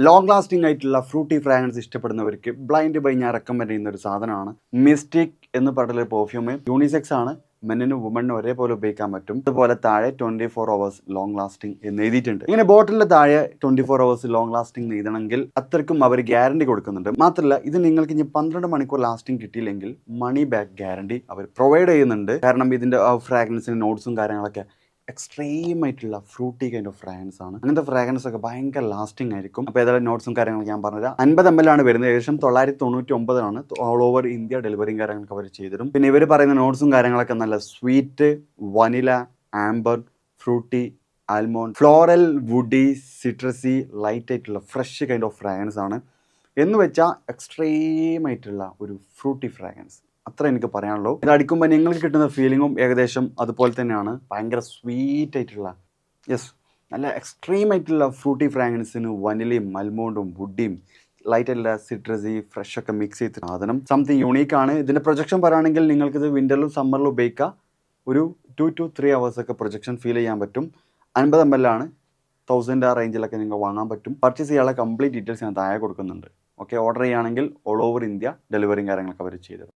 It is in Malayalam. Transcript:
ലോങ് ലാസ്റ്റിംഗ് ആയിട്ടുള്ള ഫ്രൂട്ടി ഫ്രാഗ്രൻസ് ഇഷ്ടപ്പെടുന്നവർക്ക് ബ്ലൈൻഡ് ബൈ ഞാൻ റെക്കമെൻഡ് ചെയ്യുന്ന ഒരു സാധനമാണ് മിസ്റ്റിക് എന്ന് പറഞ്ഞിട്ടുള്ള പെർഫ്യൂം. യൂണിസെക്സ് ആണ്, മെന്നിനും വുമണിനും ഒരേപോലെ ഉപയോഗിക്കാൻ പറ്റും. അതുപോലെ താഴെ 24 hours ലോങ് ലാസ്റ്റിംഗ് എന്ന് എഴുതിയിട്ടുണ്ട്. ഇങ്ങനെ ബോട്ടിലിന്റെ താഴെ 24 hours ലോങ് ലാസ്റ്റിംഗ് എഴുതണമെങ്കിൽ അത്രയ്ക്കും അവർ ഗ്യാരണ്ടി കൊടുക്കുന്നുണ്ട്. മാത്രമല്ല ഇത് നിങ്ങൾക്ക് ഇനി 12 മണിക്കൂർ ലാസ്റ്റിംഗ് കിട്ടിയില്ലെങ്കിൽ മണി ബാക്ക് ഗ്യാരണ്ടി അവർ പ്രൊവൈഡ് ചെയ്യുന്നുണ്ട്. കാരണം ഇതിന്റെ ഫ്രാഗ്രൻസിന് നോട്ട്സും കാര്യങ്ങളൊക്കെ എക്സ്ട്രീം ആയിട്ടുള്ള ഫ്രൂട്ടി കൈൻഡ് ഓഫ് ഫ്രാഗ്രൻസ് ആണ്. അങ്ങനത്തെ ഫ്രാഗ്രൻസ് ഒക്കെ ഭയങ്കര ലാസ്റ്റിംഗ് ആയിരിക്കും. അപ്പോൾ ഏതായാലും നോട്ട്സും കാര്യങ്ങളൊക്കെ ഞാൻ പറഞ്ഞുതരാം. 50 ml ആണ് വരുന്നത്. ഏകദേശം 999 ഓൾ ഓവർ ഇന്ത്യ ഡെലിവറിയും കാര്യങ്ങളൊക്കെ അവർ ചെയ്തിരും. പിന്നെ ഇവർ പറയുന്ന നോട്ട്സും കാര്യങ്ങളൊക്കെ നല്ല sweet, vanilla, amber, fruity, almond, floral, woody, citrusy, light ആയിട്ടുള്ള ഫ്രഷ് കൈൻഡ് ഓഫ് ഫ്രാഗ്രൻസ് ആണ്. എന്ന് വെച്ചാൽ എക്സ്ട്രീം ആയിട്ടുള്ള ഒരു ഫ്രൂട്ടി ഫ്രാഗ്രൻസ്. അത്ര എനിക്ക് പറയാനുള്ളൂ. ഇത് അടിക്കുമ്പോൾ നിങ്ങൾക്ക് കിട്ടുന്ന ഫീലിങ്ങും ഏകദേശം അതുപോലെ തന്നെയാണ്. ഭയങ്കര സ്വീറ്റ് ആയിട്ടുള്ള, നല്ല എക്സ്ട്രീം ആയിട്ടുള്ള ഫ്രൂട്ടി ഫ്രാഗ്രൻസിന് വനിലയും ആൽമോണ്ടും വുഡിയും ലൈറ്റ് ആയിട്ടുള്ള സിട്രസി ഫ്രഷ് ഒക്കെ മിക്സ് ചെയ്ത സാധനം സംതിങ് യൂണീക്ക് ആണ്. ഇതിൻ്റെ പ്രൊജക്ഷൻ പറയുകയാണെങ്കിൽ നിങ്ങൾക്കിത് വിൻ്ററിലും സമ്മറിലും ഉപയോഗിക്കാം. ഒരു 2 to 3 hours ഒക്കെ പ്രൊജക്ഷൻ ഫീൽ ചെയ്യാൻ പറ്റും. 50 ml ആണ്. 1000 ആ റേഞ്ചിലൊക്കെ നിങ്ങൾക്ക് വാങ്ങാൻ പറ്റും. പർച്ചേസ് ചെയ്യാനുള്ള കംപ്ലീറ്റ് ഡീറ്റെയിൽസ് ഞാൻ താഴെ കൊടുക്കുന്നുണ്ട്. ഓക്കെ, ഓർഡർ ചെയ്യുകയാണെങ്കിൽ ഓൾ ഓവർ ഇന്ത്യ ഡെലിവറിയും കാര്യങ്ങളൊക്കെ അവർ ചെയ്തു.